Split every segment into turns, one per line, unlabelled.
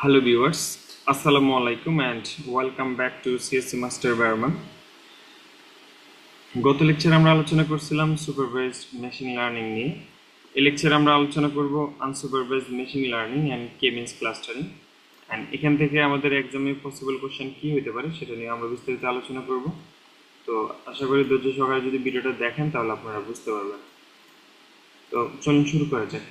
Hello viewers, Assalamu alaikum and welcome back to CSC Master Barman. গত লেকচারে আমরা আলোচনা করছিলাম সুপারভাইজড মেশিন লার্নিং নিয়ে। এই লেকচারে আমরা আলোচনা করব unsupervised machine learning and K means clustering. And এখান থেকে আমাদের এক্সামে পসিবল কোশ্চেন কি হতে পারে সেটা নিয়ে আমরা বিস্তারিত আলোচনা করব। তো আশা করি ধৈর্য সহকারে যদি ভিডিওটা দেখেন তাহলে আপনারা বুঝতে পারবেন। তো চলুন শুরু করা যাক।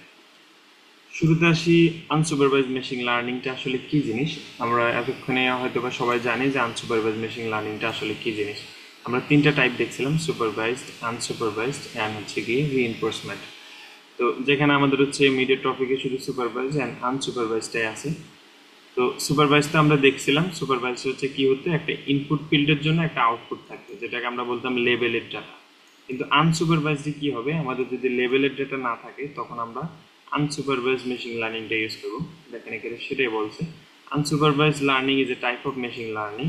শুরুতে আসি আনসুপারভাইজড মেশিন লার্নিংটা আসলে কি জিনিস। আমরা এতক্ষণে হয়তো বা সবাই জানি যে আনসুপারভাইজড মেশিন লার্নিংটা আসলে কি জিনিস। আমরা তিনটা টাইপ দেখছিলাম, সুপারভাইজড, আনসুপারভাইজড অ্যান্ড হচ্ছে কি রিইনফোর্সমেন্ট। তো যেখানে আমাদের হচ্ছে মিডিয়েট টপিকে শুধু সুপারভাইজ অ্যান্ড আনসুপারভাইজডটাই আছে। তো সুপারভাইজ তো আমরা দেখছিলাম, সুপারভাইজ হচ্ছে কি হতো, একটা ইনপুট ফিল্ডের জন্য একটা আউটপুট থাকতো যেটাকে আমরা বলতাম লেভেলের ডাটা। কিন্তু আনসুপারভাইজডে কি হবে, আমাদের যদি লেভেলের ডাটা না থাকে তখন আমরা আনসুপারভাইজড মেশিন লার্নিংটা ইউজ করবো। দেখেন এখানে সেটাই বলছে, unsupervised learning is a type of machine learning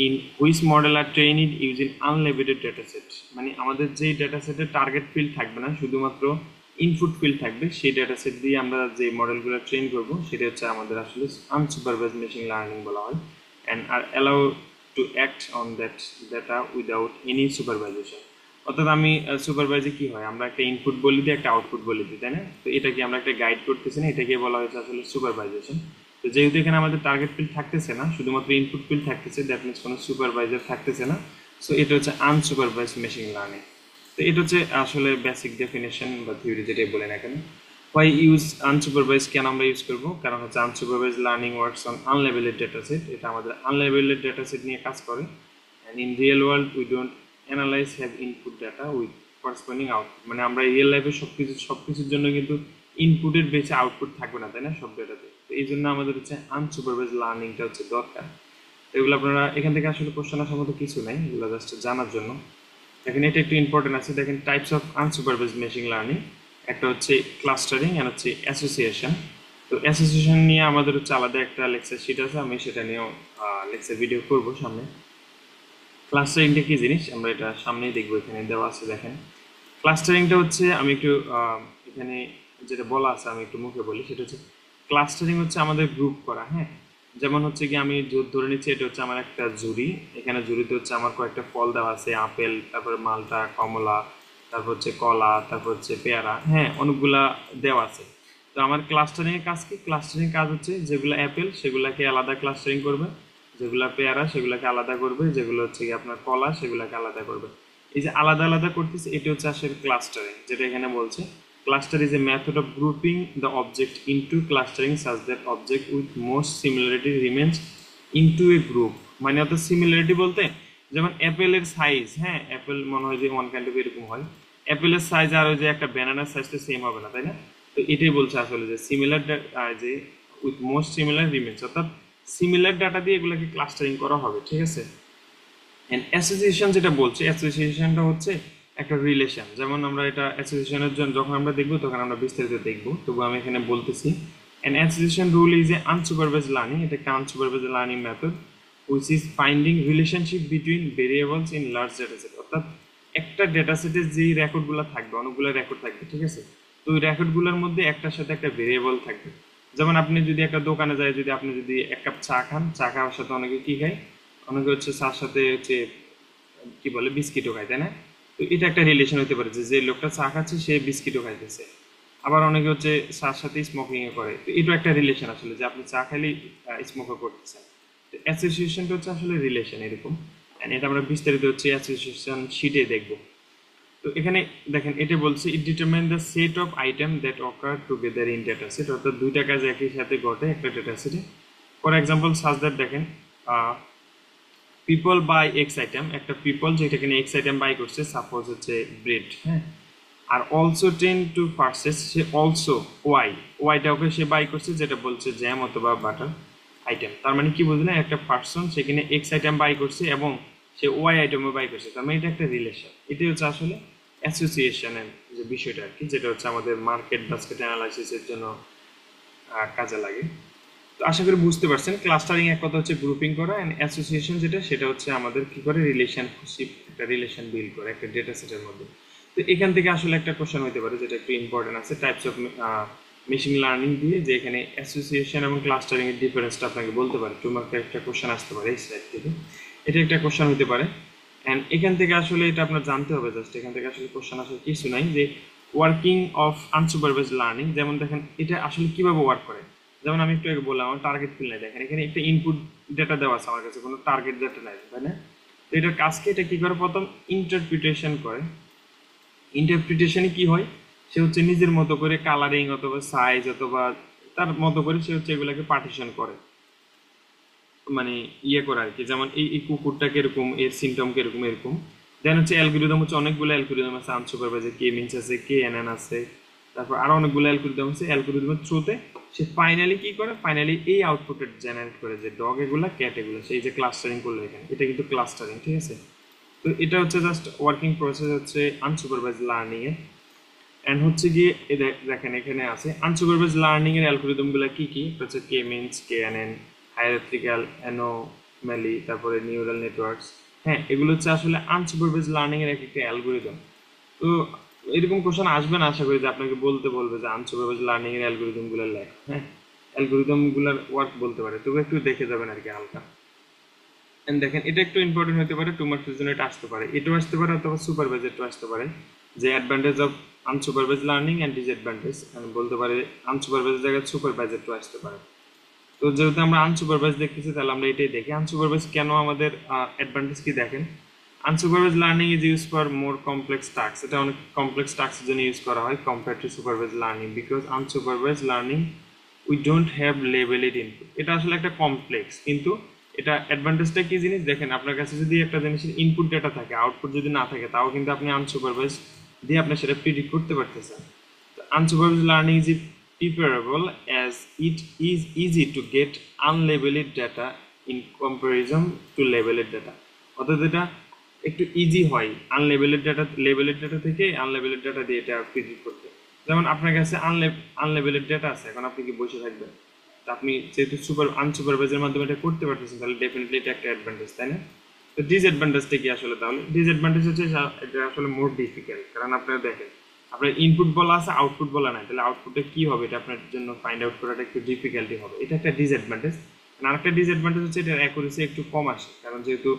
in which model are trained using unlabelled data set. মানে আমাদের যেই ডেটা সেটের টার্গেট ফিল্ড থাকবে না, শুধুমাত্র ইনপুট ফিল্ড থাকবে, সেই ডেটা সেট দিয়ে আমরা যে মডেলগুলো ট্রেন করবো সেটা হচ্ছে আমাদের আসলে আনসুপারভাইজড মেশিন লার্নিং বলা হয়। And are allow to act on that data without any supervision. অর্থাৎ আমি সুপারভাইজে কি হয়, আমরা একটা ইনপুট বলে দিই, একটা আউটপুট বলে দিই, তাই না? তো এটাকে আমরা একটা গাইড করতেছি না, এটাকে বলা হয়েছে আসলে সুপারভাইজেশন। তো যেহেতু এখানে আমাদের টার্গেট ফিল্ড থাকতেছে না, শুধুমাত্র ইনপুট ফিল্ড থাকতেছে, দ্যাট মিনস কোনো সুপারভাইজার থাকতেছে না। সো এটা হচ্ছে আনসুপারভাইজড মেশিন লার্নিং। তো এটা হচ্ছে আসলে বেসিক ডেফিনেশন বা থিওরি যেটাই বলেন এখানে। হোয়াই ইউজ আনসুপারভাইজ, কেন আমরা ইউজ করবো? কারণ হচ্ছে unsupervised learning works on unlabelled data set. এটা আমাদের আনলেভেলেড ডেটা সেট নিয়ে কাজ করে। And in real world we don't analyse have input data with corresponding output. মানে আমরা রিয়েল লাইফে সবকিছুর জন্য কিন্তু ইনপুটের বেশি আউটপুট থাকবে না, তাই না, সব ডেটাতে। তো এই জন্য আমাদের হচ্ছে আনসুপারভাইজ লার্নিংটা হচ্ছে দরকার। এগুলো আপনারা এখান থেকে আসলে কোশ্চেন আসার মতো কিছু নাই, এগুলো জাস্ট জানার জন্য। দেখেন এটা একটু ইম্পর্টেন্ট আছে, দেখেন types of unsupervised machine learning. একটা হচ্ছে ক্লাস্টারিং আর হচ্ছে অ্যাসোসিয়েশন। তো অ্যাসোসিয়েশন নিয়ে আমাদের হচ্ছে আলাদা একটা লেকচার শিট আছে, আমি সেটা নিয়েও লেকচার ভিডিও করবো সামনে। ক্লাস্টারিংটা কি জিনিস আমরা এটা সামনেই দেখবো, এখানে দেওয়া আছে দেখেন। ক্লাস্টারিংটা হচ্ছে, আমি একটু এখানে যেটা বলা আছে আমি একটু মুখে বলি, সেটা হচ্ছে ক্লাস্টারিং হচ্ছে আমাদের গ্রুপ করা। হ্যাঁ, যেমন হচ্ছে কি আমি ধরে নিচ্ছি এটা হচ্ছে আমার একটা জুড়ি, এখানে জুড়িতে হচ্ছে আমার কয়েকটা ফল দেওয়া আছে, আপেল, তারপরে মালটা, কমলা, তারপর হচ্ছে কলা, তারপর হচ্ছে পেয়ারা, হ্যাঁ অনেকগুলা দেওয়া আছে। তো আমার ক্লাস্টারিং এর কাজ কি? ক্লাস্টারিং কাজ হচ্ছে যেগুলো অ্যাপেল সেগুলোকে আলাদা ক্লাস্টারিং করবে, যেগুলো পেয়ারা সেগুলোকে আলাদা করবে, যেগুলো হচ্ছে কি আপনার কলা সেগুলোকে আলাদা করবে। এই যে আলাদা আলাদা করতেছে এটা হচ্ছে আসলে ক্লাস্টারিং, যেটা এখানে বলছে cluster is a method of grouping the object into clustering such that object with most similarity remains into a group. মানে অর্থাৎ সিমিলারিটি বলতে যেমন অ্যাপেলের সাইজ, হ্যাঁ অ্যাপেল মনে হয় যে ওয়ান কাইন্ড অফ এরকম হয়, অ্যাপেলের সাইজ আর ওই যে একটা ব্যানানার সাইজ তো সেম হবে না, তাই না? তো এটাই বলছে আসলে যে সিমিলার, যে উইথ মোস্ট সিমিলার রিমেন্স, অর্থাৎ সিমিলার ডাটা দিয়ে এগুলোকে ক্লাস্টারিং করা হবে, ঠিক আছে। এন্ড অ্যাসোসিয়েশন যেটা বলছে, অ্যাসোসিয়েশনটা হচ্ছে একটা রিলেশন। যেমন আমরা এটা অ্যাসোসিয়েশনের জন্য যখন আমরা দেখবো তখন আমরা বিস্তারিত দেখবো, তবু আমি এখানে বলতেছি an association rule is a unsupervised learning. এটা একটা unsupervised learning method which is finding relationship between variables in large data set. অর্থাৎ একটা ডেটা সেটে যেই রেকর্ডগুলো থাকবে, অনেকগুলো রেকর্ড থাকবে, ঠিক আছে। তো ওই রেকর্ডগুলোর মধ্যে একটার সাথে একটা ভেরিয়েবল থাকবে। যেমন আপনি যদি একটা দোকানে যায়, যদি আপনি যদি এক কাপ চা খান, চা খাওয়ার সাথে অনেকে কি খায়, অনেকে হচ্ছে চার সাথে হচ্ছে কি বলে বিস্কিটও খায়, তাই না? তো এটা একটা রিলেশন হতে পারে যে যে লোকটা চা খাচ্ছে সে বিস্কিটও খাইতেছে। আবার অনেকে হচ্ছে চার সাথে স্মোকিংও করে, তো এটা একটা রিলেশন আসলে যে আপনি চা খাইলেই স্মোকও করতেছেন। তো অ্যাসোসিয়েশনটা হচ্ছে আসলে রিলেশন এরকম। And এটা আমরা বিস্তারিত হচ্ছে অ্যাসোসিয়েশন শিটে দেখব। তো এখানে দেখেন এটা বলছে it determine the set of item that occur together in data set. অর্থাৎ দুইটা কাজ একই সাথে ঘটে একটা ডেটা সেটে। ফর এক্সাম্পল সাজ দ্যাট, দেখেন পিপল বাই এক্স আইটেম, একটা পিপল যেটা কিনা এক্স আইটেম বাই করছে, সাপোজ হচ্ছে ব্রেড, হ্যাঁ। আর অলসো টেন টু পারচেস, সে অলসো ওয়াইটাকে সে বাই করছে, যেটা বলছে জ্যাম অথবা বাটার আইটেম। তার মানে কি বুঝলেন, একটা পার্সন সেখানে এক্স আইটেম বাই করছে এবং সে ওয়াই আইটেমও বাই করছে, তার মানে এটা একটা রিলেশন। এটাই হচ্ছে আসলে অ্যাসোসিয়েশনের যে বিষয়টা আর কি, যেটা হচ্ছে আমাদের মার্কেট বাস্কেট অ্যানালাইসিসের জন্য কাজে লাগে। তো আশা করি বুঝতে পারছেন, ক্লাস্টারিং এক কথা হচ্ছে গ্রুপিং করা, এন্ড অ্যাসোসিয়েশন যেটা সেটা হচ্ছে আমাদের কি করে রিলেশনশিপ, একটা রিলেশন বিল্ড করে একটা ডেটা সেটের মধ্যে। তো এখান থেকে আসলে একটা কোশ্চেন হতে পারে যেটা একটু ইম্পর্টেন্ট আছে, টাইপস অফ মেশিন লার্নিং দিয়ে যে এখানে অ্যাসোসিয়েশন এবং ক্লাস্টারিং এর ডিফারেন্সটা আপনাকে বলতে পারে। 2 মার্কের একটা কোশ্চেন আসতে পারে এই স্লাইড থেকে, এটা একটা কোশ্চেন হতে পারে। অ্যান্ড এখান থেকে আসলে এটা আপনার জানতে হবে, জাস্ট এখান থেকে আসলে কোশ্চেন আসলে কিছু নাই, যে ওয়ার্কিং অফ আনসুপারভাইজড লার্নিং। যেমন দেখেন এটা আসলে কিভাবে ওয়ার্ক করে, যেমন আমি একটু আগে বললাম আমার টার্গেট ফিল নাই, দেখেন এখানে একটা ইনপুট ডেটা দেওয়া আছে, আমার কাছে কোনো টার্গেট ডেটা নাই, তাই না? তো এটার কাজকে এটা কি করে, প্রথম ইন্টারপ্রিটেশন করে। ইন্টারপ্রিটেশনে কি হয়, সে হচ্ছে নিজের মতো করে কালারিং অথবা সাইজ অথবা তার মতো করে সে হচ্ছে এগুলাকে পার্টিশন করে, মানে ইয়ে করে আর কি। যেমন এই কুকুরটা কিরকম, এর সিমটম কিরকম, এরকম। দেন হচ্ছে অ্যালগোরিদম, হচ্ছে অনেকগুলো অ্যালগোরিদম আছে আনসুপারভাইজড, কে মিনস আছে, কে এনএন আছে, তারপর আরো অনেকগুলো অ্যালগোরিদম আছে। অ্যালগোরিদমের থ্রুতে সে ফাইনালি কি করে, ফাইনালি এই আউটপুটের জেনারেট করে, যে ডগ এগুলা, ক্যাট এগুলা, সেই যে ক্লাস্টারিং করলো এখানে, এটা কিন্তু ক্লাস্টারিং, ঠিক আছে? তো এটা হচ্ছে জাস্ট ওয়ার্কিং প্রসেস হচ্ছে আনসুপারভাইজড লার্নিং এর। এন্ড হচ্ছে গিয়ে দেখেন এখানে আছে আনসুপারভাইজড লার্নিং এর অ্যালগোরিদম গুলা কি কি, হচ্ছে কে মিনস, কে এনএন, হায়ারার্কিক্যাল অ্যানোমালি, তারপরে নিউরাল নেটওয়ার্কস। হ্যাঁ, এগুলো হচ্ছে আসলে আনসুপারভাইজড লার্নিং এর এক একটা অ্যালগোরিদম। তো এরকম কোশ্চেন আসবে না আশা করি, যে আপনাকে বলতে বলবে যে আনসুপারভাইজড লার্নিং এর অ্যালগোরিদম গুলো লেখ। হ্যাঁ, অ্যালগোরিদম গুলার ওয়ার্ক বলতে পারে, তবে একটু দেখে যাবেন আর কি হালকা। এন্ড দেখেন এটা একটু ইম্পর্টেন্ট হতে পারে, 2 মার্কের জন্য এটা আসতে পারে, এটাও আসতে পারে অথবা সুপারভাইজডও আসতে পারে, যে advantage of unsupervised learning and disadvantage. আমি বলতে পারি আনসুপারভাইজড জায়গায় সুপারভাইজডও আসতে পারে। তো যেহেতু আমরা আনসুপারভাইজ দেখতেছি, তাহলে আমরা এটাই দেখি আনসুপারভাইজ কেন আমাদের অ্যাডভান্টেজ কি। দেখেন unsupervised learning is use for more complex task, এটা অনেক কমপ্লেক্স টাস্কের জন্য ইউজ করা হয় compare to supervised learning, because unsupervised learning we don't have labelled input. এটা আসলে একটা কমপ্লেক্স, কিন্তু এটা অ্যাডভান্টেজটা কি জিনিস, দেখেন আপনার কাছে যদি একটা জিনিসের ইনপুট ডেটা থাকে, আউটপুট যদি না থাকে, তাও কিন্তু আপনি আনসুপারভাইজ দিয়ে আপনি সেটা প্রিডিক্ট করতে পারতেছেন। Unsupervised learning is preferable as it is easy to get unlabeled data in comparison to labeled data. অর্থাৎ এটা একটু ইজি হয় আনলেবেলেড ডাটা, লেবেলেড ডাটা থেকে আনলেবেলেড ডাটা দিয়ে এটা প্রিডিক্ট করতে। যেমন আপনার কাছে আনলেবেলেড ডাটা আছে, এখন আপনি কি বসে থাকবেন? তো আপনি যেহেতু আনসুপারভাইজের মাধ্যমে এটা করতে পারতেছেন, তাহলে ডেফিনেটলি এটা একটা অ্যাডভান্টেজ, তাই না? তো ডিসঅ্যাডভান্টেজটা কি আসলে, তাহলে ডিসঅ্যাডভান্টেজ হচ্ছে এটা আসলে মোর ডিফিকাল্ট, কারণ আপনারা দেখেন আপনার ইনপুট বলা আছে, আউটপুট বলা নাই, তাহলে আউটপুটে কি হবে এটা আপনার জন্য ফাইন্ড আউট করাটা একটু ডিফিকাল্টি হবে, এটা একটা ডিসঅ্যাডভান্টেজ। আর একটা ডিসঅ্যাডভান্টেজ হচ্ছে এটার অ্যাকুরেসি একটু কম আসে, কারণ যেহেতু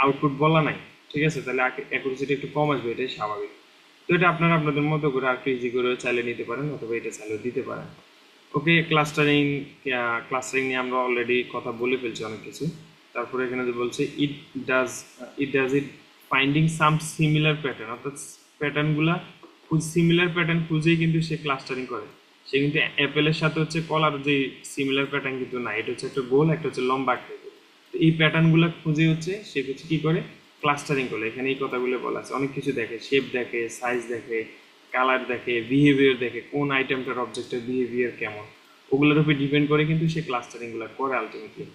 আউটপুট বলা নাই, ঠিক আছে, তাহলে অ্যাকুরেসিটা একটু কম আসবে, এটাই স্বাভাবিক। তো এটা আপনারা আপনাদের মতো করে আর একটু ইজি করে চালিয়ে নিতে পারেন, অথবা এটা চালিয়ে দিতে পারেন। ওকে, ক্লাস্টারিং, ক্লাস্টারিং নিয়ে আমরা অলরেডি কথা বলে ফেলছি অনেক কিছু। তারপরে এখানে যে বলছে ইট ফাইন্ডিং সাম সিমিলার প্যাটার্ন, অর্থাৎ প্যাটার্নগুলা সিমিলার প্যাটার্ন খুঁজেই কিন্তু সে ক্লাস্টারিং করে। সে কিন্তু অ্যাপেলের সাথে হচ্ছে কলার যে সিমিলার প্যাটার্ন কিন্তু না, এটা হচ্ছে একটা গোল, একটা হচ্ছে লম্বা আকৃতি। তো এই প্যাটার্নগুলো খুঁজে হচ্ছে সে হচ্ছে কি করে, ক্লাস্টারিং করে। এখানে এই কথাগুলো বলা আছে, অনেক কিছু দেখে, শেপ দেখে, সাইজ দেখে, কালার দেখে, বিহেভিয়ার দেখে, কোন আইটেমটার অবজেক্টের বিহেভিয়ার কেমন, ওগুলোর উপর ডিপেন্ড করে কিন্তু সে ক্লাস্টারিংগুলো করে আলটিমেটলি।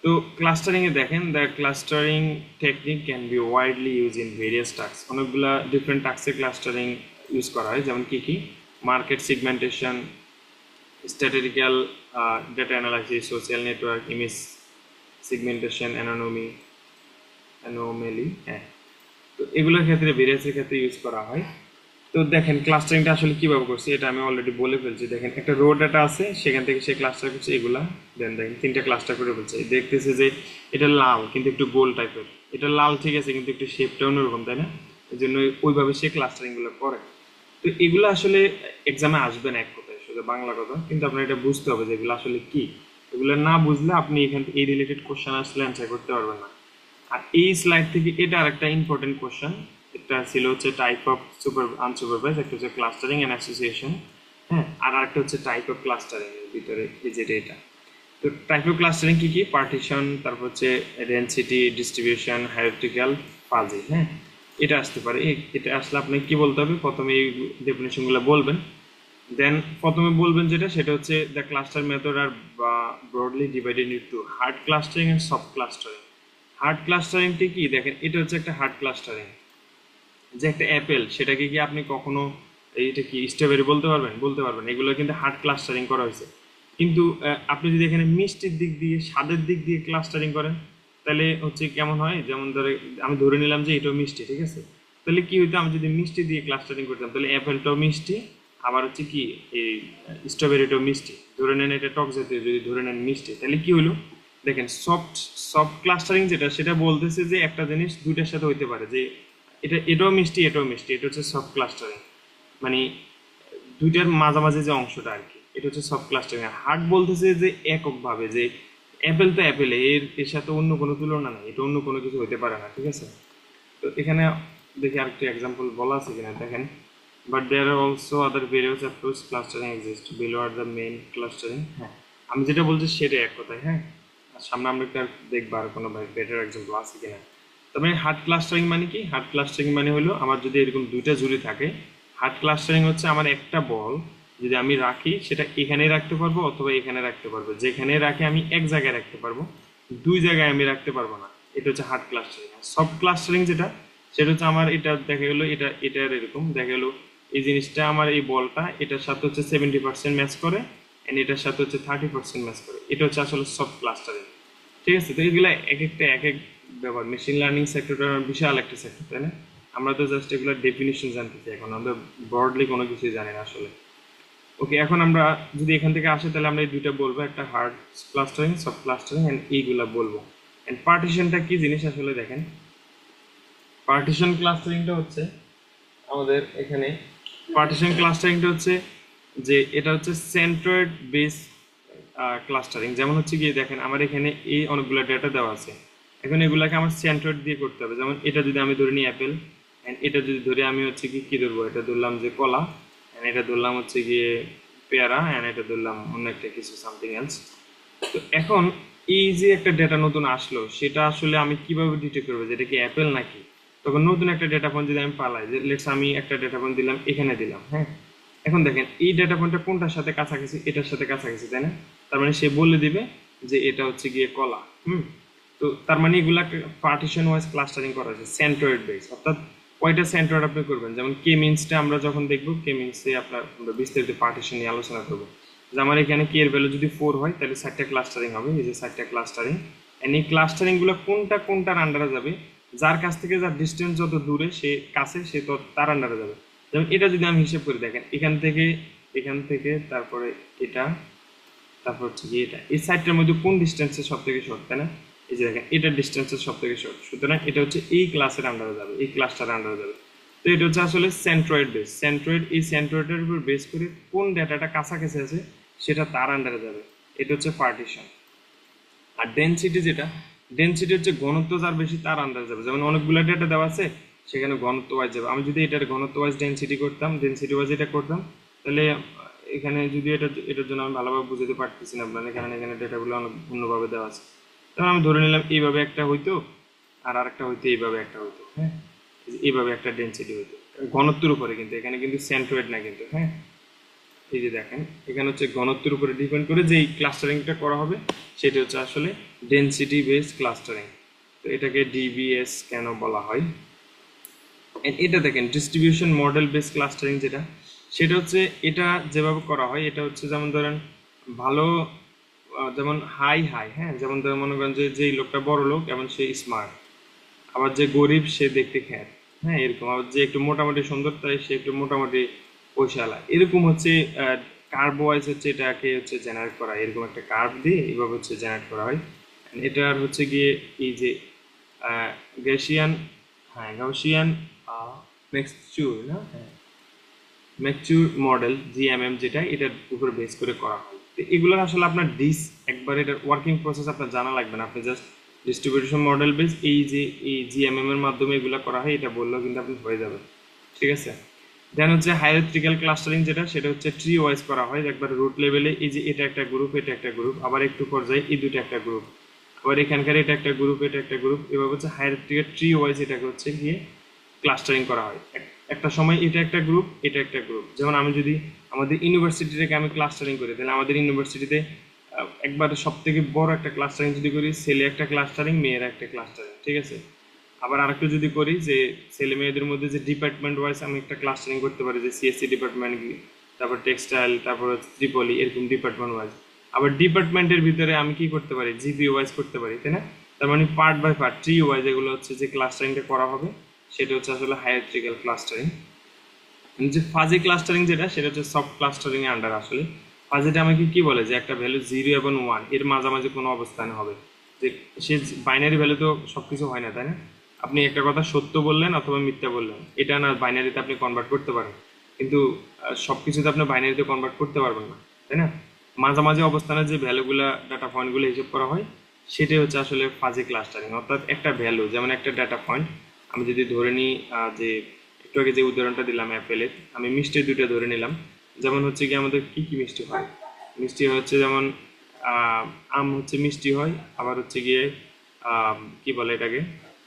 তো ক্লাস্টারিং এ দেখেন, the clustering technique can be widely use in various task. অনেকগুলা ডিফারেন্ট টাস্কে ক্লাস্টারিং ইউজ করা হয়, যেমন কি কি, market segmentation, statistical data analysis, social network, image segmentation, anomaly. হ্যাঁ, তো এগুলোর ক্ষেত্রে ভেরিয়াসের ক্ষেত্রে ইউজ করা হয়। তো দেখেন ক্লাস্টারিংটা আসলে কিভাবে করছে, এটা আমি অলরেডি বলে ফেলছি। দেখেন একটা রো ডাটা আছে, সেখান থেকে সে ক্লাস্টার করছে এগুলা, দেন দেখেন 3টা ক্লাস্টার করে ফেলছে। দেখতেছে যে এটা লাল কিন্তু একটু গোল টাইপের, এটা লাল ঠিক আছে কিন্তু একটু শেপটা অন্যরকম, তাই না? এই জন্য ওইভাবে সে ক্লাস্টারিং গুলো করে। তো এগুলো আসলে এক্সামে আসবে না এক কথায়, শুধু বাংলা কথা, কিন্তু আপনার এটা বুঝতে হবে যে এগুলো আসলে কি। এগুলো না বুঝলে আপনি এখান থেকে এই রিলেটেড কোশ্চেন আসলে অ্যান্সার করতে পারবেন না। আর এই স্লাইড থেকে এটা আরেকটা ইম্পর্টেন্ট কোশ্চেন, এটা ছিল হচ্ছে টাইপ অফ আনসুপারভাইজ, একটা হচ্ছে ক্লাস্টারিং এন্ড অ্যাসোসিয়েশন। হ্যাঁ, আর আরেকটা হচ্ছে টাইপ অফ ক্লাস্টারিং এর ভিতরে এই যেটা এটা। তো টাইপ অফ ক্লাস্টারিং কি কি, পার্টিশন, তারপর হচ্ছে ডেনসিটি, ডিস্ট্রিবিউশন, হায়ারার্কিক্যাল, ফাজি। হ্যাঁ, এটা আসতে পারে। এটা আসলে আপনি কি বলতে হবে, প্রথমে এই ডেফিনেশনগুলো বলবেন, দেন প্রথমে বলবেন যেটা, সেটা হচ্ছে the cluster method are broadly divided into hard clustering and soft clustering. Hard ক্লাস্টারিংটি কি, দেখেন এটা হচ্ছে একটা হার্ড ক্লাস্টারিং, যে একটা অ্যাপেল, সেটাকে কি আপনি কখনো এইটা কি স্ট্রবেরি বলতে পারবেন? বলতে পারবেন। এগুলো কিন্তু হার্ড ক্লাস্টারিং করা হয়েছে। কিন্তু আপনি যদি এখানে মিষ্টির দিক দিয়ে, স্বাদের দিক দিয়ে ক্লাস্টারিং করেন, তাহলে হচ্ছে কেমন হয়, যেমন ধরে আমি ধরে নিলাম যে এটাও মিষ্টি, ঠিক আছে, তাহলে কি হইতো, আমি যদি মিষ্টি দিয়ে ক্লাস্টারিং করতাম, তাহলে অ্যাপেলটাও মিষ্টি আবার হচ্ছে কি এই স্ট্রবেরিটাও মিষ্টি, ধরে নেন এটা টক জাতীয়, যদি ধরে নেন মিষ্টি, তাহলে কি হলো দেখেন সফট সফট ক্লাস্টারিং যেটা সেটা বলতেছে যে একটা জিনিস দুইটার সাথে হইতে পারে, যে এটাও মিষ্টি এটাও মিষ্টি, এটা হচ্ছে সফট ক্লাস্টারিং, মানে দুইটার মাঝামাঝি যে অংশটা আর কি, এটা হচ্ছে সফট ক্লাস্টারিং। হার্ড বলতেছে যে এককভাবে, যে অ্যাপেল তো অ্যাপেল, এর সাথে অন্য কোনো তুলনা নেই, এটা অন্য কোনো কিছু হইতে পারে না, ঠিক আছে। তো এখানে দেখি আরেকটা এক্সাম্পল বলা আছে কিনা দেখেন, but there are also other various approach clustering exist below are the main clustering. হ্যাঁ, আমি যেটা বলছি সেটাই এক কথায়। হ্যাঁ, আর সামনে আমরা একটা দেখবো আর কোনো বেটার এক্সাম্পল আছে কিনা। তবে হার্ড ক্লাস্টারিং মানে কি? হার্ড ক্লাস্টারিং মানে হলো আমার যদি এরকম দুইটা ঝুড়ি থাকে, হার্ড ক্লাস্টারিং হচ্ছে আমার একটা বল যদি আমি রাখি সেটা এখানেই রাখতে পারবো অথবা এখানে রাখতে পারবো, যেখানে রাখি আমি এক জায়গায় রাখতে পারবো, দুই জায়গায় আমি রাখতে পারবো না, এটা হচ্ছে হার্ড ক্লাস্টারিং। সফট ক্লাস্টারিং যেটা, সেটা হচ্ছে আমার এটা দেখা গেলো, এটার এরকম দেখা গেলো এই জিনিসটা আমার এই বলটা এটার সাথে হচ্ছে 70% ম্যাচ করে এন্ড এটার সাথে হচ্ছে 30% ম্যাচ করে, এটা হচ্ছে আসলে সফট ক্লাস্টারিং, ঠিক আছে। তো এগুলা এক একটা এক এক ব্যাপার। মেশিন লার্নিং সেক্টরটা বিশাল একটা সেক্টর, তাই না? আমরা তো জাস্ট এগুলোর ডেফিনিশন জানতেছি, এখন আমরা ব্রডলি কোনো কিছুই জানি না আসলে। ওকে, এখন আমরা যদি এখান থেকে আসে তাহলে আমরা এই দুইটা বলবো, একটা hard clustering, soft clustering and এইগুলা বলবো। এন্ড পার্টিশনটা কি জিনিস আসলে দেখেন, পার্টিশন ক্লাস্টারিংটা হচ্ছে আমাদের এখানে, পার্টিশন ক্লাস্টারিংটা হচ্ছে যে এটা হচ্ছে সেন্ট্রয়েড বেস ক্লাস্টারিং। যেমন হচ্ছে গিয়ে দেখেন আমার এখানে এই অনেকগুলো ডেটা দেওয়া আছে, এখন এগুলাকে আমার সেন্ট্রয়েড দিয়ে করতে হবে। যেমন এটা যদি আমি ধরে নিই অ্যাপেল, অ্যান্ড এটা যদি ধরে আমি হচ্ছে কি কি ধরবো, এটা ধরলাম যে কলা, অ্যান্ড এটা ধরলাম হচ্ছে গিয়ে পেয়ারা, অ্যান্ড এটা ধরলাম অন্য একটা কিছু সামথিং এলস। তো এখন এই যে একটা ডেটা নতুন আসলো, সেটা আসলে আমি কিভাবে ডিটেক্ট করবো যে এটা কি অ্যাপেল নাকি? তখন নতুন একটা ডেটা পয়েন্ট যদি আমি পালাই, যে লেটস আমি একটা ডেটা পয়েন্ট দিলাম এখানে দিলাম, হ্যাঁ, এখন দেখেন এই ডেটা পয়েন্টটা কোনটার সাথে কাছাকাছি, এটার সাথে কাছাকাছি, তাই না? তার মানে সে বলে দিবে যে এটা হচ্ছে গিয়ে কলা। তো তার মানে এগুলা পার্টিশন ওয়াইজ ক্লাস্টারিং করা আছে সেন্ট্রয়েড বেস, অর্থাৎ কয়টা সেন্ট্রয়েড আপনি করবেন। যেমন কে মিনসটা আমরা যখন দেখবো, কে মিনসে আপনার আমরা বিস্তারিত পার্টিশন নিয়ে আলোচনা করবো। যে আমার এখানে কে এর ভ্যালু যদি 4 হয় তাহলে 4টা ক্লাস্টারিং হবে, এই যে 4টা ক্লাস্টারিং। এন্ড এই ক্লাস্টারিং গুলো কোনটা কোনটার আন্ডারে যাবে, যার কাছ থেকে যার ডিস্টেন্স যত দূরে সে কাছে সে তো তার আন্ডারে যাবে। যেমন এটা যদি আমি হিসেব করে দেখেন, এখান থেকে তারপরে এটা, তারপর হচ্ছে কি এটা, এই সাইডটার মধ্যে কোন ডিস্টেন্সের সব থেকে শর্ট, তাই না? এই যে দেখেন এটার ডিস্টেন্সের সব থেকে শর্ট, সুতরাং এটা হচ্ছে এই ক্লাসের আন্ডারে যাবে, এই ক্লাসটার আন্ডারে যাবে। তো এটা হচ্ছে আসলে সেন্ট্রয়েড বেস। সেন্ট্রয়েড, এই সেন্ট্রয়েডের উপর বেস করে কোন ডেটাটা কাছাকাছি আছে সেটা তার আন্ডারে যাবে, এটা হচ্ছে পার্টিশন। আর ডেনসিটি যেটা, ডেনসিটি হচ্ছে ঘনত্ব যার বেশি তার আন্ডারে যাবে। যেমন অনেকগুলো ডেটা দেওয়া আছে, সেখানে ঘনত্ব ওয়াইজ যাবে। আমি যদি এটার ঘনত্ব ওয়াইজ ডেনসিটি করতাম, ডেনসিটি ওয়াইজ এটা করতাম, তাহলে এখানে যদি এটার জন্য আমি ভালোভাবে বুঝতে পারতেছি না আপনাদের, কারণ এখানে ডেটাগুলো অনেক ভিন্নভাবে দেওয়া আছে। তখন আমি ধরে নিলাম এইভাবে একটা হইতো, আর আরেকটা হইতো এইভাবে একটা হইতো, হ্যাঁ, এইভাবে একটা ডেনসিটি হইতো ঘনত্বের উপরে, কিন্তু এখানে কিন্তু সেন্ট্রয়েড না কিন্তু, হ্যাঁ। এই যে দেখেন এখানে হচ্ছে ঘনত্বের উপরে ডিপেন্ড করে যে এই ক্লাস্টারিংটা করা হবে, সেটা হচ্ছে আসলে ডেনসিটি বেস ক্লাস্টারিং। তো এটাকে ডিবিএস কেন বলা হয়? এটা দেখেন ডিস্ট্রিবিউশন মডেল বেস ক্লাস্টারিং যেটা, সেটা হচ্ছে এটা যেভাবে করা হয়, এটা হচ্ছে যেমন ধরেন ভালো, যেমন হাই হাই, হ্যাঁ, যেমন ধরেন মনে করেন যে যেই লোকটা বড় লোক এবং সে স্মার্ট, আবার যে গরিব সে দেখতে খ্যাত, হ্যাঁ, এরকম। আবার যে একটু মোটামুটি সুন্দর তাই সে একটু মোটামুটি পয়সাওয়ালা, এরকম হচ্ছে কার্ভ ওয়াইজ হচ্ছে এটাকে হচ্ছে জেনারেট করা হয়। এরকম একটা কার্ভ দিয়ে এইভাবে হচ্ছে জেনারেট করা হয়। এটার হচ্ছে গিয়ে এই যে গ্যাসিয়ান, হ্যাঁ গাউসিয়ান মিক্সচার, না, হ্যাঁ, ম্যাকচুর মডেল জিএমএম যেটা, এটার উপর বেস করে করা হয়। তো এগুলো আসলে আপনার একবার এটার ওয়ার্কিং প্রসেস আপনার জানা লাগবে না, আপনি জাস্ট ডিস্ট্রিবিউশন মডেল বেস এই যে এই জিএমএম এর মাধ্যমে এগুলো করা হয় এটা বললেও কিন্তু আপনি হয়ে যাবে, ঠিক আছে। দেন হচ্ছে হায়ারার্কিক্যাল ক্লাস্টারিং যেটা, সেটা হচ্ছে ট্রি ওয়াইজ করা হয়। একবার রুট লেভেলে এই যে এটা একটা গ্রুপ, এটা একটা গ্রুপ, আবার একটু পর্যায়ে এই দুটো একটা গ্রুপ, আবার এখানকার এটা একটা গ্রুপ, এটা একটা গ্রুপ, এভাবে হচ্ছে হায়ারার্কিক্যাল ট্রি ওয়াইজ এটাকে হচ্ছে গিয়ে ক্লাস্টারিং করা হয়। একটা সময় এটা একটা গ্রুপ, এটা একটা গ্রুপ। যেমন আমি যদি আমাদের ইউনিভার্সিটিটাকে আমি ক্লাস্টারিং করি, তাহলে আমাদের ইউনিভার্সিটিতে একবার সব থেকে বড় একটা ক্লাস্টারিং যদি করি, ছেলে একটা ক্লাস্টারিং, মেয়েরা একটা ক্লাস্টারিং, ঠিক আছে। আবার আরেকটু যদি করি যে ছেলে মেয়েদের মধ্যে যে ডিপার্টমেন্ট ওয়াইজ আমি একটা ক্লাস্টারিং করতে পারি, যে সিএসসি ডিপার্টমেন্ট, তারপর টেক্সটাইল, তারপর ত্রিপলি, এরকম ডিপার্টমেন্ট ওয়াইজ। আবার ডিপার্টমেন্টের ভিতরে আমি কি করতে পারি, জিপি ওয়াইজ করতে পারি, তাই না? তার মানে part by part tree wise এগুলো হচ্ছে যে ক্লাস্টারিংটা করা হবে, সেটা হচ্ছে আসলে হায়ারার্কিক্যাল ক্লাস্টারিং। যে ফাজি ক্লাস্টারিং যেটা সেটা হচ্ছে সফট ক্লাস্টারিং এর আন্ডার। আসলে ফাজিটা আমাকে কি বলে যে একটা ভ্যালু 0 এবং 1 এর মাঝামাঝি কোনো অবস্থানে হবে, যে সে বাইনারি ভ্যালু তো সবকিছু হয় না, তাই না? আপনি একটা কথা সত্য বললেন অথবা মিথ্যা বললেন, এটা না বাইনারিতে আপনি কনভার্ট করতে পারেন, কিন্তু সবকিছুতে আপনি বাইনারিতে কনভার্ট করতে পারবেন না, তাই না? মাঝামাঝি অবস্থানে যে ভ্যালুগুলা ডাটা পয়েন্টগুলো হিসেব করা হয় সেটাই হচ্ছে আসলে ফাজি ক্লাস্টারিং। অর্থাৎ একটা ভ্যালু যেমন একটা ডাটা পয়েন্ট, আমি যদি ধরে নিই যে একটু আগে যে উদাহরণটা দিলাম অ্যাপেলের, আমি মিষ্টি দুইটা ধরে নিলাম। যেমন হচ্ছে কি আমাদের কি কি মিষ্টি হয়, মিষ্টি হচ্ছে যেমন আম হচ্ছে মিষ্টি হয়, আবার হচ্ছে গিয়ে কি বলে এটাকে,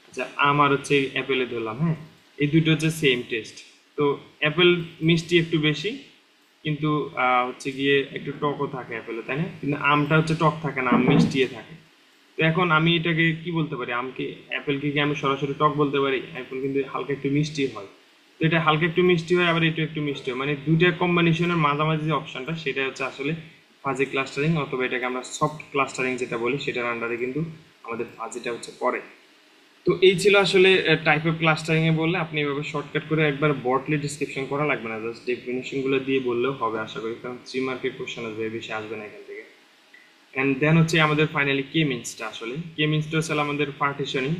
আচ্ছা আম আর হচ্ছে অ্যাপেলে ধরলাম, হ্যাঁ, এই দুটো হচ্ছে সেম টেস্ট। তো অ্যাপেল মিষ্টি একটু বেশি, কিন্তু হচ্ছে গিয়ে একটু টকও থাকে অ্যাপেলে, তাই না? কিন্তু আমটা হচ্ছে টক থাকে না, আম মিষ্টিয়ে থাকে। তো এখন আমি এটাকে কি বলতে পারি, আমকে অ্যাপেলকে কি আমি সরাসরি টক বলতে পারি? অ্যাপেল কিন্তু হালকা একটু মিষ্টি হয়। তো এটা হালকা একটু মিষ্টি হয়, আবার এটা একটু মিষ্টি হয়, মানে দুইটা কম্বিনেশনের মাঝামাঝি যে অপশনটা সেটা হচ্ছে আসলে ফাজি ক্লাস্টারিং, অথবা এটাকে আমরা সফট ক্লাস্টারিং যেটা বলি সেটার আন্ডারে কিন্তু আমাদের ফাজিটা হচ্ছে পড়ে। তো এই ছিল আসলে টাইপ অফ ক্লাস্টারিং এ বললে আপনি এভাবে শর্টকাট করে একবার বটলি ডিসক্রিপশন করা লাগবে না, জাস্ট ডেফিনিশন গুলো দিয়ে বললেও হবে আশা করি, কারণ 3 মার্কের কোশ্চেন আসবে, বেশি আসবে না এখান থেকে। এন্ড দেন হচ্ছে আমাদের ফাইনালি কে মিনসটা। আসলে কে মিনসটা হচ্ছে আমাদের পার্টিশনিং,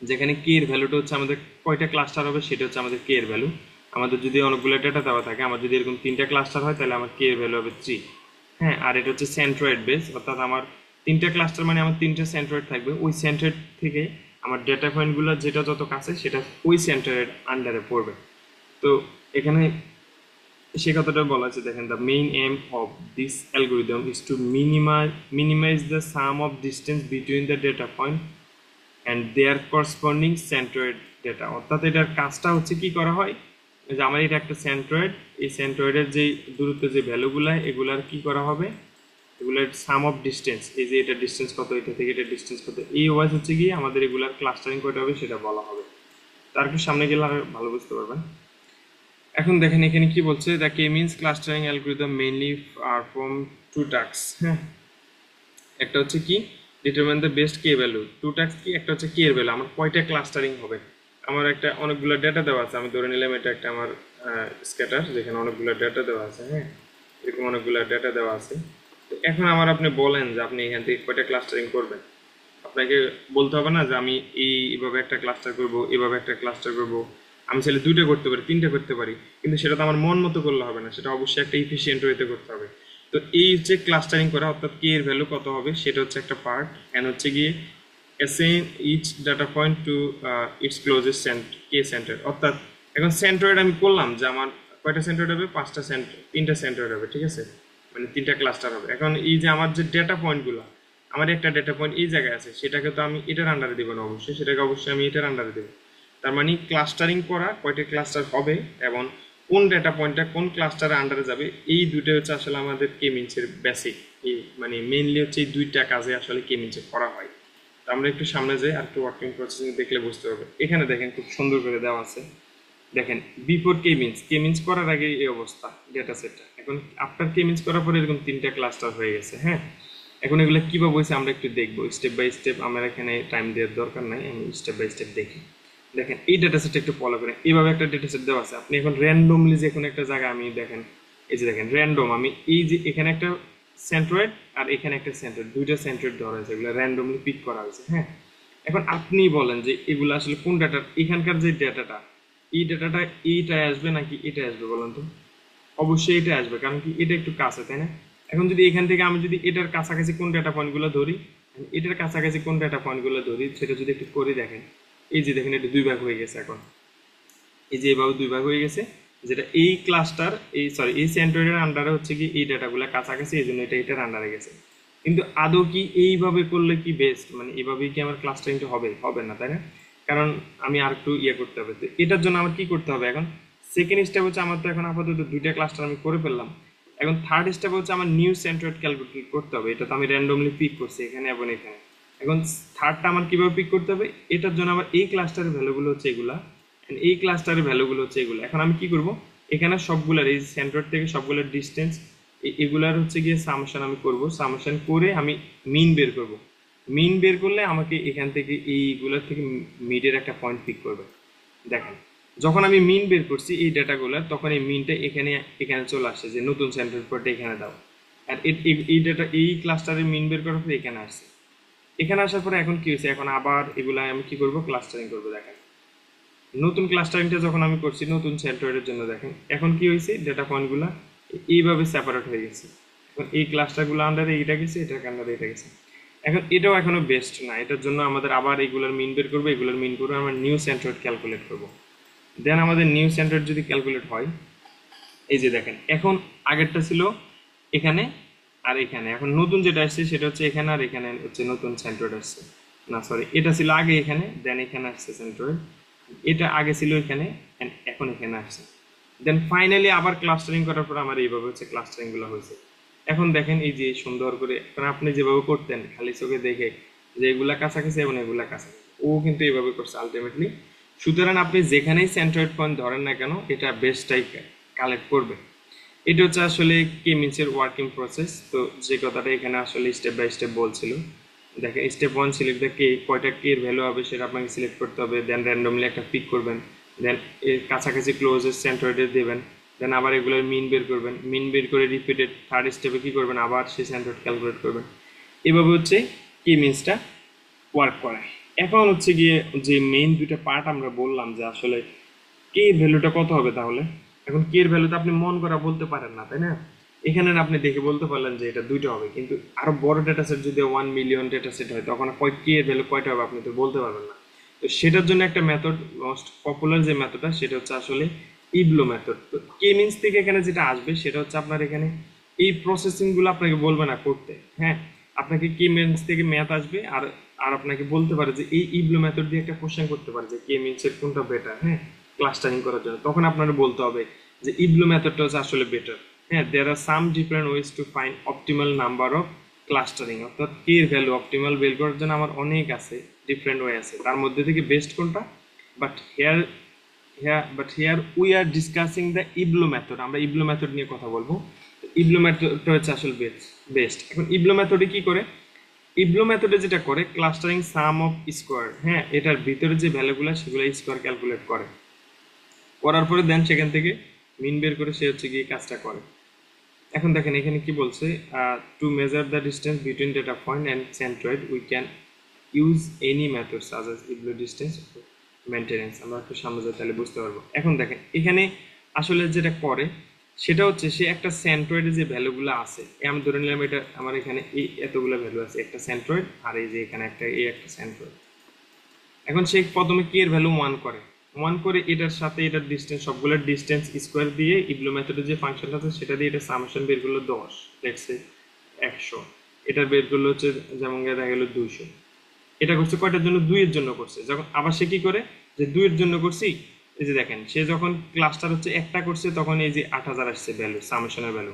যেখানে কে এর ভ্যালুটা হচ্ছে আমাদের কয়টা ক্লাস্টার হবে সেটা হচ্ছে আমাদের কে এর ভ্যালু। আমাদের যদি অনেকগুলো ডেটা দেওয়া থাকে, আমার যদি এরকম 3টা ক্লাস্টার হয় তাহলে আমার কে এর ভ্যালু হবে 3। হ্যাঁ, আর এটা হচ্ছে সেন্ট্রয়েড বেস, অর্থাৎ আমার 3টা ক্লাস্টার মানে আমার 3টা সেন্ট্রয়েড থাকবে, ওই সেন্ট্রয়েড থেকে আমার ডেটা পয়েন্টগুলো যেটা যত কাছে সেটা ওই সেন্ট্রয়েড আন্ডারে পড়বে। তো এখানে সে কথাটা বলা আছে, দেখেন, the main aim of this algorithm is to minimize the sum of distance between the data point and their corresponding centroid data. অর্থাৎ এটার কাজটা হচ্ছে কি করা হয়, যে আমার এটা একটা সেন্ট্রয়েড, এই সেন্ট্রয়েডের যে দূরত্ব যে ভ্যালুগুলা এগুলার কি করা হবে, এগুলার সাম অফ ডিস্টেন্স, এই যে এটা ডিস্টেন্স কত, এটা থেকে এটা ডিস্টেন্স কত, এই ওয়াইজ হচ্ছে গিয়ে আমাদের এগুলার ক্লাস্টারিং কয়টা হবে সেটা বলা হবে। তার একটু সামনে গেলে আর ভালো বুঝতে পারবেন। এখন দেখেন এখানে কি বলছে, the K means clustering algorithm mainly perform two task. হ্যাঁ, একটা হচ্ছে কি determine the best K value, two task কি, একটা হচ্ছে কে এর ভ্যালু, আমার কয়টা ক্লাস্টারিং হবে। আমার একটা অনেকগুলো ডেটা দেওয়া আছে, আমি ধরে নিলাম এটা একটা আমার স্ক্যাটার যেখানে অনেকগুলো ডেটা দেওয়া আছে, হ্যাঁ, এরকম অনেকগুলো ডেটা দেওয়া আছে। তো এখন আমার আপনি বলেন যে আপনি এখান থেকে কয়টা ক্লাস্টারিং করবেন, আপনাকে বলতে হবে না যে আমি এইভাবে একটা ক্লাস্টার করব, এভাবে একটা ক্লাস্টার করব। আমি চাইলে 2টা করতে পারি, 3টা করতে পারি, কিন্তু সেটা তো আমার মন মতো করলে হবে না, সেটা অবশ্যই একটা ইফিসিয়েন্ট ওয়েতে করতে হবে। তো এই হচ্ছে ক্লাস্টারিং করা, অর্থাৎ কে এর ভ্যালু কত হবে সেটা হচ্ছে একটা পার্ট, এন্ড হচ্ছে গিয়ে assign each data point to its closest K centre. অর্থাৎ এখন সেন্ট্রয়েড আমি করলাম যে আমার কয়টা সেন্ট্রয়েড হবে, 5টা সেন্টার, 3টা সেন্ট্রয়েড হবে, ঠিক আছে, মানে 3টা ক্লাস্টার হবে। এখন এই যে আমার যে ডেটা পয়েন্টগুলো, আমার একটা ডেটা পয়েন্ট এই জায়গায় আছে, সেটাকে তো আমি এটার আন্ডারে দেবো না, অবশ্যই সেটাকে অবশ্যই আমি এটার আন্ডারে দেবো। তার মানে ক্লাস্টারিং করা কয়টা ক্লাস্টার হবে এবং কোন ডেটা পয়েন্টটা কোন ক্লাস্টারের আন্ডারে যাবে, এই দুটো হচ্ছে আসলে আমাদের কে মিনসের বেসিক, এই মানে মেইনলি হচ্ছে এই 2টা কাজে আসলে কে মিনসে করা হয়। তো আমরা একটু সামনে যাই, আর একটু ওয়ার্কিং প্রসেসিং দেখলে বুঝতে পারবে। এখানে দেখেন খুব সুন্দর করে দেওয়া আছে, দেখেন বিফোর কে মিনস করার আগে এই অবস্থা ডেটা সেটটা, এখন আফটার কে মিনস করার পরে এরকম 3টা ক্লাস্টার হয়ে গেছে। হ্যাঁ, এখন এগুলো কিভাবে হয়েছে আমরা একটু দেখবো স্টেপ বাই স্টেপ, আমার এখানে টাইম দেওয়ার দরকার নাই, আমি স্টেপ বাই স্টেপ দেখি। দেখেন এই ডেটা সেটটা একটু ফলো করেন, এইভাবে একটা ডেটা সেট দেওয়া আছে, আপনি এখন র্যান্ডমলি যে কোনো একটা জায়গায় আমি দেখেন, এই যে দেখেন র্যান্ডম, আমি এই যে এখানে একটা সেন্ট্রয়েড আর এখানে একটা সেন্ট্রয়েড, 2টা সেন্ট্রয়েড ধরা হয়েছে, এগুলো র্যান্ডমলি পিক করা হয়েছে। হ্যাঁ, এখন আপনি বলেন যে এগুলো আসলে কোন ডাটা, এখানকার যে ডাটাটা, এই ডাটাটা এইটাই আসবে নাকি এটাই আসবে বলেন তো? অবশ্যই এটা আসবে, কারণ কি এটা একটু কাছে, তাই না? এখন যদি এখান থেকে আমি যদি এটার কাছাকাছি কোন ডেটা পয়েন্টগুলো ধরি, এটার কাছাকাছি কোন ডেটা পয়েন্টগুলো ধরি সেটা যদি একটু করে দেখেন, এই যে দেখেন এটা 2 ভাগ হয়ে গেছে। এখন এই যে এভাবে 2 ভাগ হয়ে গেছে, যেটা এই ক্লাস্টার, এই সরি এই সেন্ট্রয়েডের আন্ডারে হচ্ছে কি এই ডাটাগুলো কাছাকাছি, এই জন্য এটা এটার আন্ডারে গেছে। কিন্তু আদৌ কি এইভাবে করলে কি বেস্ট, মানে এইভাবেই কি আমার ক্লাস্টারিংটা হবে? হবে না, তাই না? কারণ আমি আর একটু ইয়ে করতে হবে। তো এটার জন্য আমার কি করতে হবে, এখন সেকেন্ড স্টেপ হচ্ছে আমার তো এখন আপাতত 2টা ক্লাস্টার আমি করে ফেললাম, এখন থার্ড স্টেপ হচ্ছে আমার নিউ সেন্ট্রয়েড ক্যালকুলেট করতে হবে। এটা তো আমি র্যান্ডমলি পিক করছি এখানে এবং এখানে, এখন থার্ডটা আমার কিভাবে পিক করতে হবে, এটার জন্য আমার এই ক্লাস্টারের ভ্যালুগুলো হচ্ছে এগুলা, and এই ক্লাস্টারের ভ্যালুগুলো হচ্ছে এগুলো। এখন আমি কি করব, এখানে সবগুলার এই সেন্ট্রয়েড থেকে সবগুলোর ডিস্টেন্স এগুলার হচ্ছে গিয়ে সামেশন আমি করব, সামেশন করে আমি মিন বের করব। মিন বের করলে আমাকে এখান থেকে এইগুলোর থেকে মিডের একটা পয়েন্ট পিক করবে। দেখেন যখন আমি মিন বের করছি এই ডেটাগুলো, তখন এই মিনটা এখানে এখানে চলে আসে যে নতুন সেন্টার পয়েন্টটা এখানে দাও। আর এই ডেটা এই ক্লাস্টারের মিন বের করার পরে এখানে আসছে। এখানে আসার পরে এখন কি হয়েছে, এখন আবার এগুলা আমি কি করব, ক্লাস্টারিং করবো। দেখেন নতুন ক্লাস্টারিংটা যখন আমি করছি নতুন সেন্ট্রয়েডের জন্য, দেখেন এখন কি হয়েছে, ডেটা পয়েন্টগুলো এইভাবে সেপারেট হয়ে গেছে। এখন এই ক্লাস্টারগুলো আন্ডারে এইটা গেছে, এটার আন্ডারে এটা গেছে। এখন এটাও এখনো বেস্ট না, এটার জন্য আমাদের আবার এগুলোর মিন বের করবো, এগুলোর মিন করবো, আমরা নিউ সেন্ট্রয়েড ক্যালকুলেট করবো। দেন আমাদের নিউ সেন্ট্রয়েড যদি ক্যালকুলেট হয়, এই যে দেখেন এখন আগেরটা ছিল এখানে আর এখানে, এখন নতুন যেটা আসছে সেটা হচ্ছে এখানে, আর এখানে হচ্ছে নতুন সেন্ট্রয়েড আসছে। না সরি, এটা ছিল আগে এখানে, দেন এখানে আসছে সেন্ট্রয়েড, এটা আগে ছিল এখানে, এখন এখানে আসছে। দেন ফাইনালি আবার ক্লাস্টারিং করার পর আমার এইভাবে হচ্ছে ক্লাস্টারিং গুলো হয়েছে। এখন দেখেন এই যে সুন্দর করে, এখন আপনি যেভাবে করতেন খালি চোখে দেখে যে এগুলা কাছাকাছি এবং এগুলা কাছাকাছি, ও কিন্তু এইভাবে করছে আলটিমেটলি। সুতরাং আপনি যেখানেই সেন্ট্রয়েড পয়েন্ট ধরেন না কেন, এটা বেস্টটাই কালেক্ট করবে। এটা হচ্ছে আসলে কে মিনসের ওয়ার্কিং প্রসেস। তো যে কথাটা এখানে আসলে স্টেপ বাই স্টেপ বলছিল, দেখেন স্টেপ 1 সিলেক্ট দ্য কে, কয়টা কে এর ভ্যালু হবে সেটা আপনাকে সিলেক্ট করতে হবে, দেন র্যান্ডমলি একটা পিক করবেন, দেন এর কাছাকাছি ক্লোজেস্ট সেন্ট্রয়েডে দেবেন, দেন আবার এগুলোর মিন বের করবেন, মিন বের করে রিপিটেড থার্ড স্টেপে কী করবেন, আবার সেই সেন্ট্রয়েড ক্যালকুলেট করবেন। এভাবে হচ্ছে কে মিনসটা ওয়ার্ক করে। এখন হচ্ছে গিয়ে যে মেইন দুইটা পার্ট আমরা বললাম যে আসলে কে এর ভ্যালুটা কত হবে, তাহলে এখন কে এর ভ্যালুটা আপনি মন করা বলতে পারেন না, তাই না? এখানে আপনি দেখে বলতে পারলেন যে এটা দুইটা হবে, কিন্তু আরো বড় ডেটা সেট যদি 1 মিলিয়ন ডেটা সেট হয়, তখন কে এর ভ্যালু কয়টা হবে আপনি তো বলতে পারবেন না। তো সেটার জন্য একটা মেথড, মোস্ট পপুলার যে মেথডটা সেটা হচ্ছে আসলে ইবলো মেথড। তো কে মিনস থেকে এখানে যেটা আসবে সেটা হচ্ছে আপনার এখানে এই প্রসেসিং গুলো আপনাকে বলবে না করতে, হ্যাঁ, আপনাকে কে মিনস থেকে ম্যাথ আসবে, আর আর আপনাকে বলতে পারে যে এই ইবলো মেথড দিয়ে একটা কোশ্চেন করতে পারে যে কে মিনস এর কোনটা বেটার, হ্যাঁ, ক্লাস্টারিং করার জন্য। তখন আপনারা বলতে হবে যে ইবলো মেথডটা হচ্ছে আসলে বেটার। হ্যাঁ, there are some different ways to find optimal number of clustering, অর্থাৎ কে এর ভ্যালু অপটিমাল বের করার জন্য আমার অনেক আছে, ডিফারেন্ট ওয়ে আছে, তার মধ্যে থেকে বেস্ট কোনটা। But here we are discussing the ইবলো মেথড, আমরা ইবলো মেথড নিয়ে কথা বলবো। ইবলো মেথডটা হচ্ছে আসলে বেস্ট। এখন ইবলো মেথডে কি করে, ইবলো মেথডে যেটা করে ক্লাস্টারিং সাম অফ স্কোয়ার, হ্যাঁ, এটার ভিতরে যে ভ্যালুগুলো সেগুলো স্কোয়ার ক্যালকুলেট করে, করার পরে দেন সেখান থেকে মিন বের করে সে হচ্ছে গিয়ে কাজটা করে। এখন দেখেন এখানে কি বলছে, to measure the distance between data point and centroid we can use any method সাজ এস ইবলো ডিস্টেন্স মেনটেনেন্স। আমরা একটু সামনে যাই তাহলে বুঝতে পারবো। এখন দেখেন এখানে আসলে যেটা করে সেটা হচ্ছে সে একটা সেন্ট্রয়েডে যে ভ্যালুগুলো আছে, আমি ধরে নিলাম এটা আমার এখানে এই এতগুলো ভ্যালু আছে একটা সেন্ট্রয়েড, আর এই যে এখানে একটা এই একটা সেন্ট্রয়েড। এখন সে প্রথমে কে এর ভ্যালু 1 করে, 1 করে এটার সাথে এটার ডিস্টেন্স সবগুলোর ডিস্টেন্স স্কোয়ার দিয়ে ইবলো মেথডে যে ফাংশনটা আছে সেটা দিয়ে এটা সামেশন বের করলো 10, লেটস সে 100, এটার বের করলো হচ্ছে যেমন দেখা গেল 200। এটা করছে কয়টার জন্য, 2 এর জন্য করছে। যখন আবার সে কি করে যে 2 এর জন্য করছি, এই যে দেখেন সে যখন ক্লাস্টার হচ্ছে একটা করছে তখন এই যে 8000 আসছে ভ্যালু, সামেশনের ভ্যালু।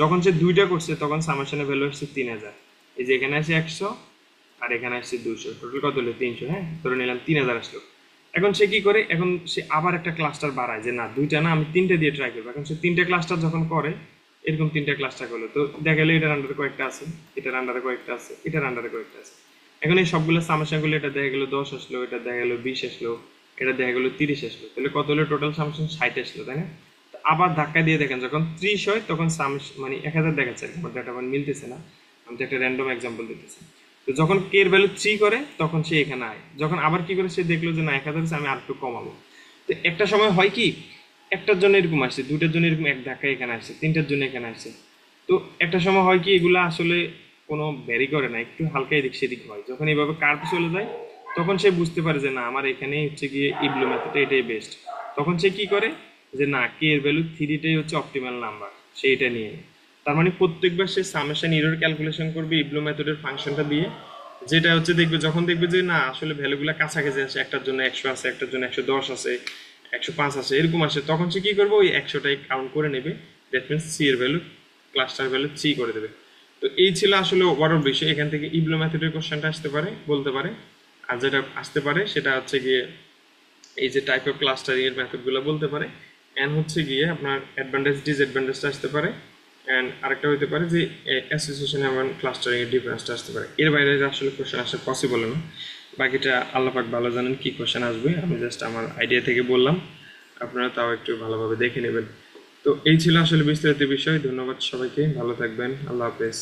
যখন সে দুইটা করছে তখন সামেশনের ভ্যালু আসছে 3000। এই যে এখানে আসছে 100 আর এখানে আসছে 200, টোটাল কত হলো 300, হ্যাঁ, ধরে নিলাম 3000 আসলো। এখন সে কি করে, এখন সে আবার একটা ক্লাস্টার বাড়ায় যে না দুইটা না আমি 3টে দিয়ে ট্রাই করবো। এখন সে 3টে ক্লাস্টার যখন করে, এরকম 3টে ক্লাস্টার করলো, তো দেখা গেলো এটার আন্ডারে কয়েকটা আছে, এটার আন্ডারে কয়েকটা আছে, এটার আন্ডারে কয়েকটা আছে। এখন এই সবগুলো সামেশনগুলো, এটা দেখা গেলো 10 আসলো, এটা দেখা গেলো 20 আসলো, এটা দেখা গেলো 30 আসলো, তাহলে কত হলো টোটাল সামেশন 60 আসলো, তাই না? আবার ধাক্কা দিয়ে দেখেন যখন 30 হয় তখন মানে 1000 দেখাচ্ছে, আমার ডাটা পয়েন্ট মিলতেছে না, আমি তো একটা র্যান্ডম এক্সাম্পল দিতেছি। তো যখন কে এর ভ্যালু 3 করে তখন সে এখানে আয়, যখন আবার কি করে সে দেখলো যে না 1000 আছে, আমি আর একটু কমাবো। তো একটা সময় হয় কি, একটার জন্য এরকম আসছে, দুইটার জন্য এরকম এক ধাক্কায় এখানে আসছে, তিনটার জন্য এখানে আসছে। তো একটা সময় হয় কি এগুলো আসলে কোনো ভ্যারি করে না, একটু হালকা এদিক সেদিক হয়। যখন এইভাবে কার্ভ চলে যায় তখন সে বুঝতে পারে যে না আমার এখানে হচ্ছে গিয়ে ইবলো মেথডটা এটাই বেস্ট। তখন সে কি করে যে না কে এর ভ্যালু 3টাই হচ্ছে অপটিমাল নাম্বার, সে এটা নিয়ে নেয়। তার মানে প্রত্যেকবার সে সামেশন এরর ক্যালকুলেশন করবে ইবলো মেথডের ফাংশনটা দিয়ে, যেটা হচ্ছে দেখবে যখন দেখবে যে না আসলে ভ্যালুগুলো কাছাকাছি আছে, একটার জন্য 100 আছে, একটার জন্য 110 আছে, 105 আছে, এরকম আসে, তখন সে কি করবে ওই 100টাই কাউন্ট করে নেবে, দ্যাট মিনস সি এর ভ্যালু, ক্লাস্টার ভ্যালু 3 করে দেবে। তো এই ছিল আসলে ওভারঅল বিষয়। এখান থেকে ইবলো মেথডের কোশ্চেনটা আসতে পারে, বলতে পারে। আর যেটা আসতে পারে সেটা হচ্ছে গিয়ে এই যে টাইপ অফ ক্লাস্টারিং এর মেথডগুলো বলতে পারে, এন্ড হচ্ছে গিয়ে আপনার অ্যাডভান্টেজ ডিসঅ্যাডভান্টেজটা আসতে পারে, এন্ড আরেকটা হতে পারে যে অ্যাসোসিয়েশন এবং ক্লাস্টারিং এর ডিফারেন্সটা আসতে পারে। এর বাইরে আসলে কোশ্চেন আসা পসিবল না, বাকিটা আল্লাহ পাক ভালো জানেন কি কোশ্চেন আসবে, আমি জাস্ট আমার আইডিয়া থেকে বললাম। আপনারা তাও একটু ভালোভাবে দেখে নেবেন। তো এই ছিল আসলে বিস্তারিত বিষয়। ধন্যবাদ সবাইকে, ভালো থাকবেন, আল্লাহ হাফেজ।